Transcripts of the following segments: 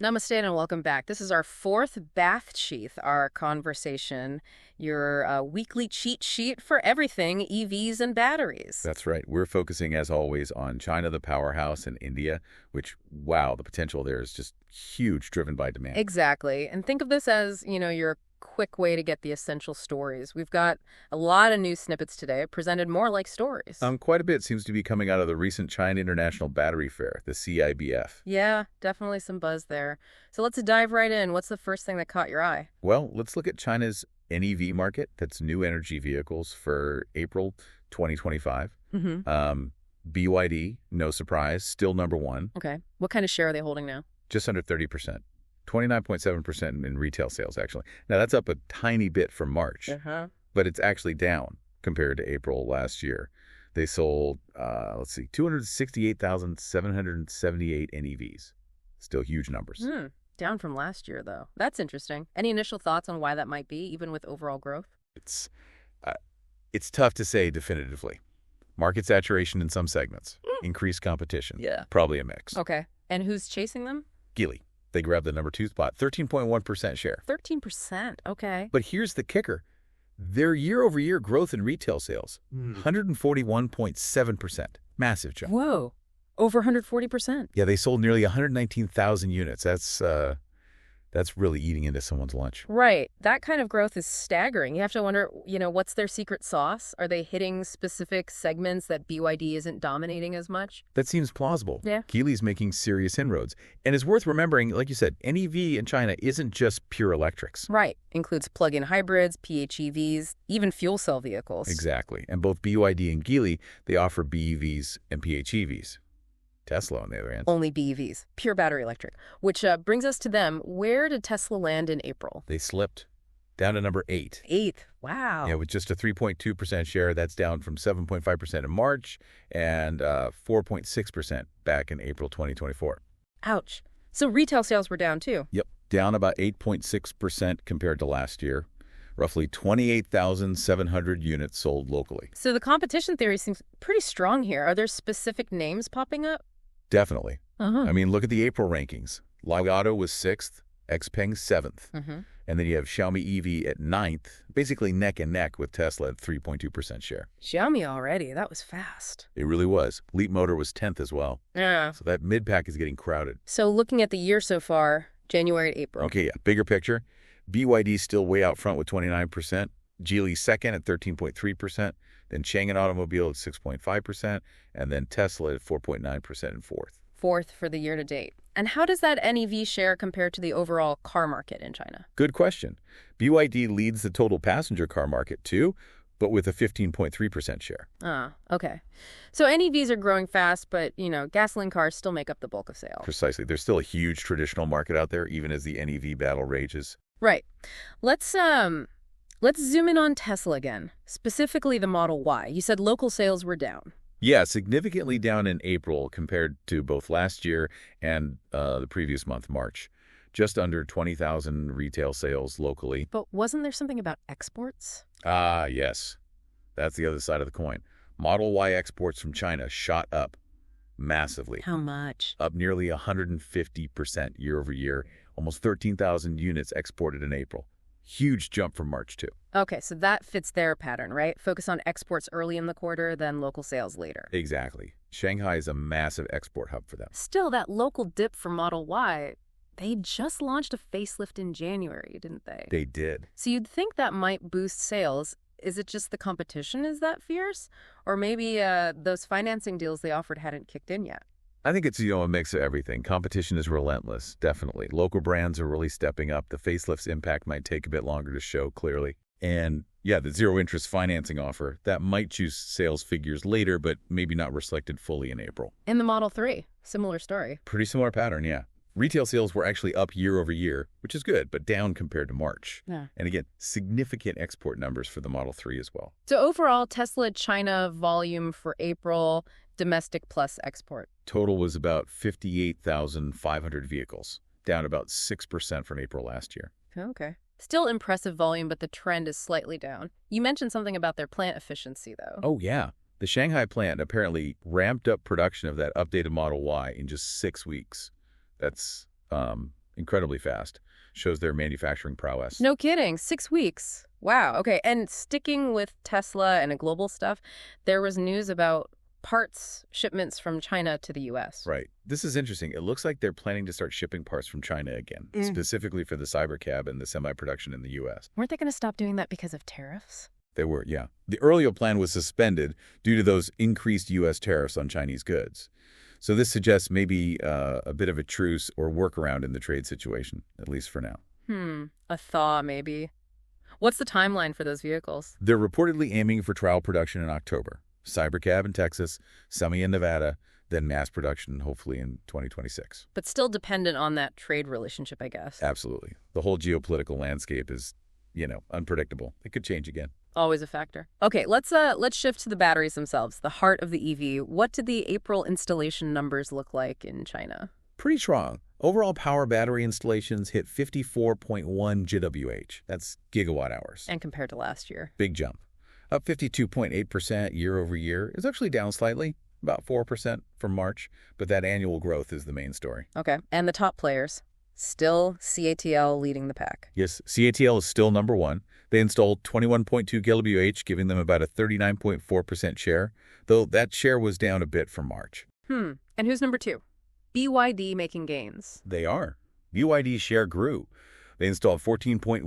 Namaste and welcome back. This is our fourth Baatcheat, our conversation, your weekly cheat sheet for everything EVs and batteries. That's right. We're focusing, as always, on China, the powerhouse, and India, which, wow, the potential there is just huge, driven by demand. Exactly. And think of this as, your quick way to get the essential stories. We've got a lot of news snippets today, presented more like stories. Quite a bit seems to be coming out of the recent China International Battery Fair, the CIBF. Yeah, definitely some buzz there. So let's dive right in. What's the first thing that caught your eye? Well, let's look at China's NEV market. That's new energy vehicles for April 2025. BYD, no surprise, still number one, Okay. What kind of share are they holding now? just under 30%. 29.7% in retail sales, actually. Now, that's up a tiny bit from March, Uh-huh. but it's actually down compared to April last year. They sold, 268,778 NEVs. Still huge numbers. Down from last year, though. That's interesting. Any initial thoughts on why that might be, even with overall growth? It's, uh, it's tough to say definitively. Market saturation in some segments, increased competition. Yeah. Probably a mix. Okay. And who's chasing them? Geely, they grabbed the number 2 spot, 13.1% share. 13%. Okay. But here's the kicker. Their year-over-year growth in retail sales, 141.7%. Massive jump. Whoa. Over 140%. Yeah, they sold nearly 119,000 units. That's really eating into someone's lunch. Right. That kind of growth is staggering. You have to wonder, what's their secret sauce? Are they hitting specific segments that BYD isn't dominating as much? That seems plausible. Yeah. Geely's making serious inroads. And it's worth remembering, like you said, NEV in China isn't just pure electrics. Right. Includes plug-in hybrids, PHEVs, even fuel cell vehicles. Exactly. And both BYD and Geely, they offer BEVs and PHEVs. Tesla, on the other hand. Only BEVs, pure battery electric. Which brings us to them. Where did Tesla land in April? They slipped down to number 8. Eighth. Wow. Yeah, with just a 3.2% share. That's down from 7.5% in March and 4.6% back in April 2024. Ouch. So retail sales were down too. Yep, down about 8.6% compared to last year. Roughly 28,700 units sold locally. So the competition theory seems pretty strong here. Are there specific names popping up? Definitely. Uh-huh. I mean, look at the April rankings. Li Auto was 6th, XPeng 7th. And then you have Xiaomi EV at 9th, basically neck and neck with Tesla at 3.2% share. Xiaomi already. That was fast. It really was. Leapmotor was 10th as well. Yeah. So that mid-pack is getting crowded. So looking at the year so far, January to April. Okay, yeah, bigger picture. BYD still way out front with 29%. Geely second at 13.3%. Then Changan Automobile at 6.5%. And then Tesla at 4.9% in fourth. Fourth for the year to date. And how does that NEV share compare to the overall car market in China? Good question. BYD leads the total passenger car market too, but with a 15.3% share. Okay. So NEVs are growing fast, but, gasoline cars still make up the bulk of sales. Precisely. There's still a huge traditional market out there, even as the NEV battle rages. Right. Let's zoom in on Tesla again, specifically the Model Y. You said local sales were down. Yeah, significantly down in April compared to both last year and the previous month, March. Just under 20,000 retail sales locally. But wasn't there something about exports? Ah, yes. That's the other side of the coin. Model Y exports from China shot up massively. How much? Up nearly 150% year over year. Almost 13,000 units exported in April. Huge jump from March, too. Okay, so that fits their pattern, right? Focus on exports early in the quarter, then local sales later. Exactly. Shanghai is a massive export hub for them. Still, that local dip for Model Y, they just launched a facelift in January, didn't they? They did. So you'd think that might boost sales. Is it just the competition is that fierce? Or maybe those financing deals they offered hadn't kicked in yet? I think it's, a mix of everything. Competition is relentless, definitely. Local brands are really stepping up. The facelift's impact might take a bit longer to show clearly. And yeah, the zero-interest financing offer, that might juice sales figures later, but maybe not reflected fully in April. In the Model 3, similar story. Pretty similar pattern, yeah. Retail sales were actually up year over year, which is good, but down compared to March. Yeah. And again, significant export numbers for the Model 3 as well. So overall, Tesla China volume for April, domestic plus export. Total was about 58,500 vehicles, down about 6% from April last year. Okay. Still impressive volume, but the trend is slightly down. You mentioned something about their plant efficiency, though. Oh, yeah. The Shanghai plant apparently ramped up production of that updated Model Y in just 6 weeks. That's incredibly fast. Shows their manufacturing prowess. No kidding. 6 weeks. Wow. Okay. And sticking with Tesla and global stuff, there was news about parts shipments from China to the U.S. Right. This is interesting. It looks like they're planning to start shipping parts from China again, specifically for the Cybercab and the semi-production in the U.S. Weren't they going to stop doing that because of tariffs? They were, yeah. The earlier plan was suspended due to those increased U.S. tariffs on Chinese goods. So this suggests maybe a bit of a truce or workaround in the trade situation, at least for now. A thaw, maybe. What's the timeline for those vehicles? They're reportedly aiming for trial production in October. Cybercab in Texas, Semi in Nevada, then mass production hopefully in 2026. But still dependent on that trade relationship, I guess. Absolutely. The whole geopolitical landscape is, unpredictable. It could change again. Always a factor. Okay, let's shift to the batteries themselves, the heart of the EV. What did the April installation numbers look like in China? Pretty strong. Overall power battery installations hit 54.1 GWh. That's gigawatt hours. And compared to last year? Big jump. Up 52.8% year over year. It's actually down slightly, about 4% from March, but that annual growth is the main story. Okay. And the top players? Still CATL leading the pack. Yes, CATL is still number one. They installed 21.2 GWh, giving them about a 39.4% share, though that share was down a bit from March. And who's number two? BYD making gains. They are. BYD's share grew. They installed 14.17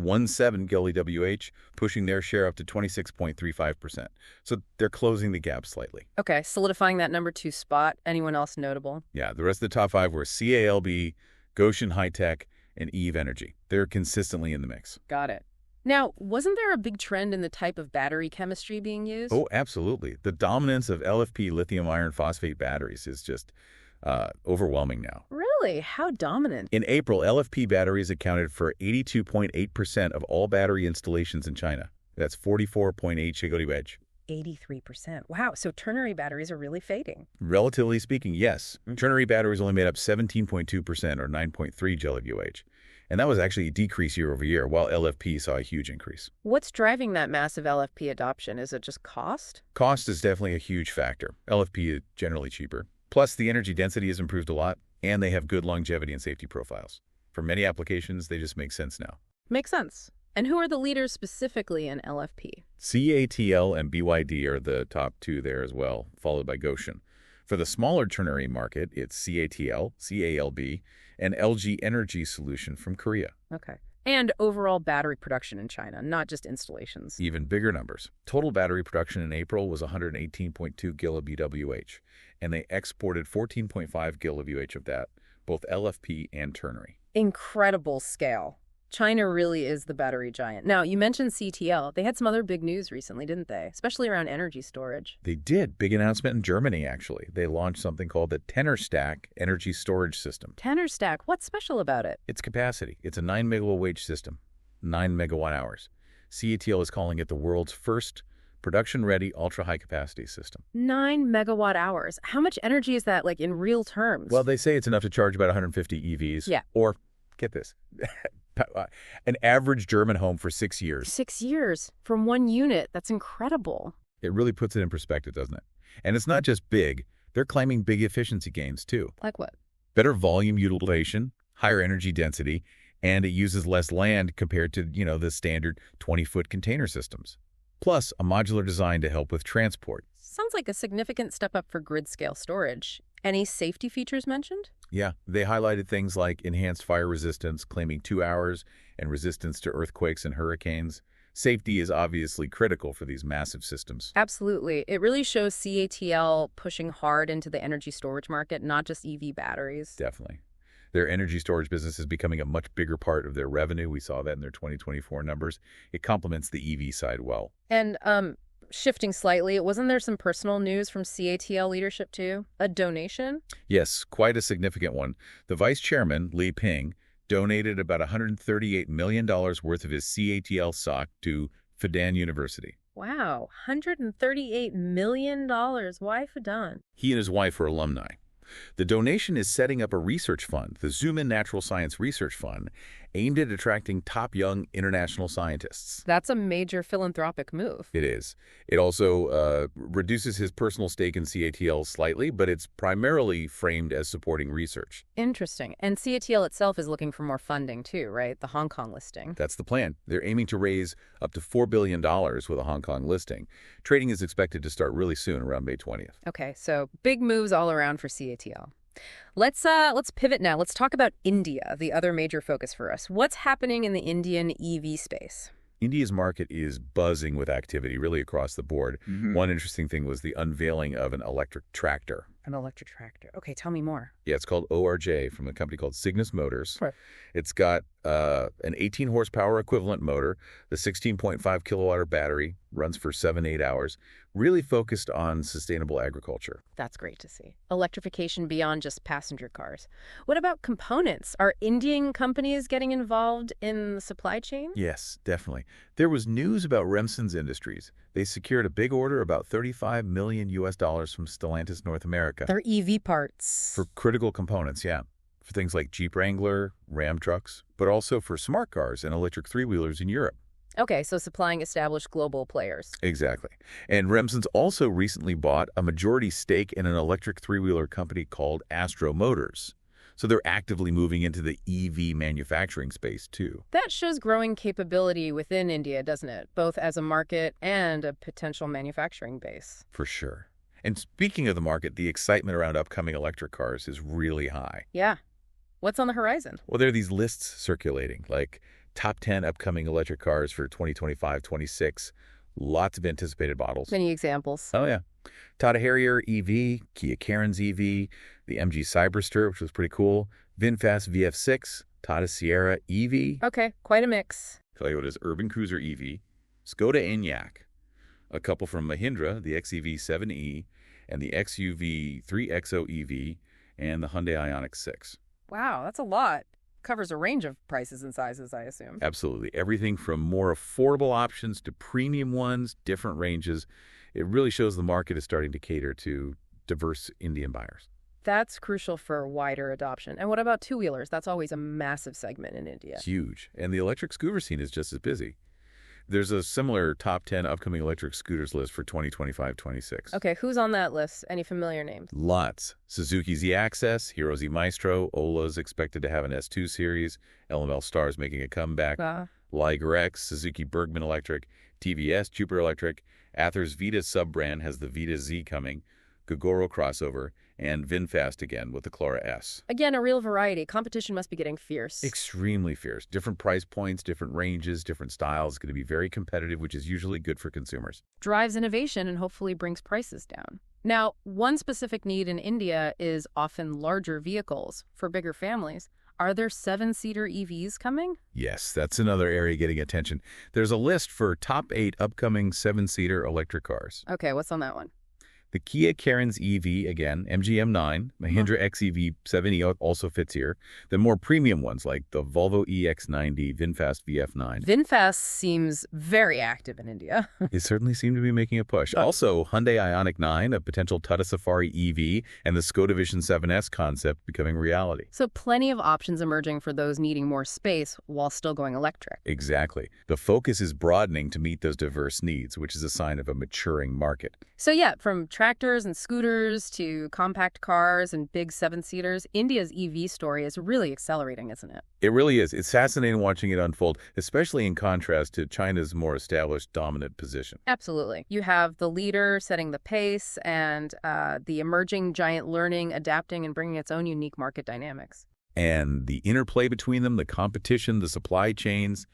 GWh, pushing their share up to 26.35%. So they're closing the gap slightly. Okay, solidifying that number two spot. Anyone else notable? Yeah, the rest of the top five were CALB, Goshen High-Tech, and Eve Energy. They're consistently in the mix. Got it. Now, wasn't there a big trend in the type of battery chemistry being used? Oh, absolutely. The dominance of LFP lithium iron phosphate batteries is just overwhelming now. Really? How dominant? In April, LFP batteries accounted for 82.8% of all battery installations in China. That's 44.8 GWh. 83%. Wow, so ternary batteries are really fading. Relatively speaking, yes. Ternary batteries only made up 17.2% or 9.3 GWh. And that was actually a decrease year over year, while LFP saw a huge increase. What's driving that massive LFP adoption? Is it just cost? Cost is definitely a huge factor. LFP is generally cheaper. Plus, the energy density has improved a lot, and they have good longevity and safety profiles. For many applications, they just make sense now. Makes sense. And who are the leaders specifically in LFP? CATL and BYD are the top two there as well, followed by Goshen. For the smaller ternary market, it's CATL, CALB, and LG Energy Solution from Korea. Okay. And overall battery production in China, not just installations. Even bigger numbers. Total battery production in April was 118.2 GWh, and they exported 14.5 GWh of that, both LFP and ternary. Incredible scale. China really is the battery giant. Now, you mentioned CTL. They had some other big news recently, didn't they? Especially around energy storage. They did. Big announcement in Germany, actually. They launched something called the TennerStack energy storage system. TennerStack, what's special about it? Its capacity. It's a 9 megawatt system, 9 megawatt hours. CATL is calling it the world's first production-ready ultra-high capacity system. 9 megawatt hours. How much energy is that, like, in real terms? Well, they say it's enough to charge about 150 EVs. Yeah. Or, get this, an average German home for 6 years. 6 years from one unit. That's incredible. It really puts it in perspective, doesn't it? And it's not just big. They're claiming big efficiency gains, too. Like what? Better volume utilization, higher energy density, and it uses less land compared to, the standard 20-foot container systems. Plus, a modular design to help with transport. Sounds like a significant step up for grid-scale storage. Any safety features mentioned? Yeah, they highlighted things like enhanced fire resistance, claiming 2 hours, and resistance to earthquakes and hurricanes. Safety is obviously critical for these massive systems. Absolutely. It really shows CATL pushing hard into the energy storage market, not just EV batteries. Definitely. Their energy storage business is becoming a much bigger part of their revenue. We saw that in their 2024 numbers. It complements the EV side well. And shifting slightly, wasn't there some personal news from CATL leadership too? A donation? Yes, quite a significant one. The vice chairman, Li Ping, donated about $138 million worth of his CATL stock to Fudan University. Wow, $138 million. Why Fudan? He and his wife are alumni. The donation is setting up a research fund, the Zoom In Natural Science Research Fund, aimed at attracting top young international scientists. That's a major philanthropic move. It is. It also reduces his personal stake in CATL slightly, but it's primarily framed as supporting research. Interesting. And CATL itself is looking for more funding too, right? The Hong Kong listing. That's the plan. They're aiming to raise up to $4 billion with a Hong Kong listing. Trading is expected to start really soon, around May 20th. Okay, so big moves all around for CATL. Let's pivot now. Let's talk about India, the other major focus for us. What's happening in the Indian EV space? India's market is buzzing with activity really across the board. One interesting thing was the unveiling of an electric tractor. An electric tractor. Okay, tell me more. Yeah, it's called ORJ from a company called Cygnus Motors. Right. It's got an 18 horsepower equivalent motor, the 16.5 kilowatt battery, runs for 7-8 hours, really focused on sustainable agriculture. That's great to see. Electrification beyond just passenger cars. What about components? Are Indian companies getting involved in the supply chain? Yes, definitely. There was news about Remson's Industries. They secured a big order, about $35 million from Stellantis North America. They're EV parts. For critical components, yeah. For things like Jeep Wrangler, Ram trucks, but also for smart cars and electric three-wheelers in Europe. Okay, so supplying established global players. Exactly. And Remson's also recently bought a majority stake in an electric three-wheeler company called Astro Motors. So they're actively moving into the EV manufacturing space, too. That shows growing capability within India, doesn't it? Both as a market and a potential manufacturing base. For sure. And speaking of the market, the excitement around upcoming electric cars is really high. Yeah. What's on the horizon? Well, there are these lists circulating, like top 10 upcoming electric cars for 2025-26. Lots of anticipated models. Many examples. Oh, yeah. Tata Harrier EV, Kia Carens EV, the MG Cyberster, which was pretty cool, VinFast VF6, Tata Sierra EV. Okay, quite a mix. Toyota's Urban Cruiser EV, Skoda Enyaq, a couple from Mahindra, the XEV7E, and the XUV 3XO EV, and the Hyundai Ioniq 6. Wow, that's a lot. Covers a range of prices and sizes, I assume. Absolutely. Everything from more affordable options to premium ones, different ranges. It really shows the market is starting to cater to diverse Indian buyers. That's crucial for wider adoption. And what about two-wheelers? That's always a massive segment in India. It's huge. And the electric scooter scene is just as busy. There's a similar top 10 upcoming electric scooters list for 2025-26. Okay, who's on that list? Any familiar names? Lots. Suzuki Z-Access, Hero Z Maestro, Ola's expected to have an S2 series, LML Star's making a comeback, Liger X, Suzuki Bergman Electric, TVS, Jupiter Electric, Ather's Vita sub-brand has the Vita Z coming, Gogoro crossover, and VinFast again with the Clara S. Again, a real variety. Competition must be getting fierce. Extremely fierce. Different price points, different ranges, different styles. It's going to be very competitive, which is usually good for consumers. Drives innovation and hopefully brings prices down. Now, one specific need in India is often larger vehicles for bigger families. Are there 7-seater EVs coming? Yes, that's another area getting attention. There's a list for top 8 upcoming 7-seater electric cars. Okay, what's on that one? The Kia Carens EV, again, MG-M9, Mahindra XEV7E also fits here. The more premium ones like the Volvo EX90, VinFast VF9. VinFast seems very active in India. They certainly seem to be making a push. Also, Hyundai Ioniq 9, a potential Tata Safari EV, and the Skoda Vision 7S concept becoming reality. So plenty of options emerging for those needing more space while still going electric. Exactly. The focus is broadening to meet those diverse needs, which is a sign of a maturing market. So yeah, from tractors and scooters to compact cars and big 7-seaters, India's EV story is really accelerating, isn't it? It really is. It's fascinating watching it unfold, especially in contrast to China's more established dominant position. Absolutely. You have the leader setting the pace and the emerging giant learning, adapting, and bringing its own unique market dynamics. And the interplay between them, the competition, the supply chains,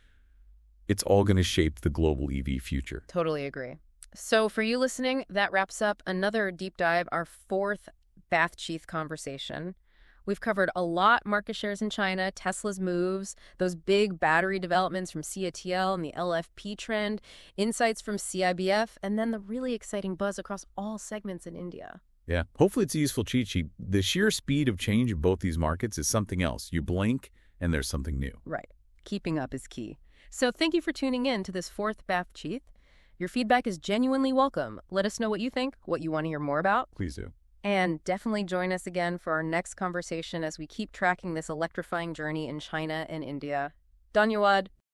it's all going to shape the global EV future. Totally agree. So for you listening, that wraps up another deep dive, our 4th Baatcheat conversation. We've covered a lot: market shares in China, Tesla's moves, those big battery developments from CATL and the LFP trend, insights from CIBF, and then the really exciting buzz across all segments in India. Yeah, hopefully it's a useful cheat sheet. The sheer speed of change in both these markets is something else. You blink and there's something new. Right. Keeping up is key. So thank you for tuning in to this 4th Baatcheat. Your feedback is genuinely welcome. Let us know what you think, what you want to hear more about. Please do. And definitely join us again for our next conversation as we keep tracking this electrifying journey in China and India. Dhanyawad.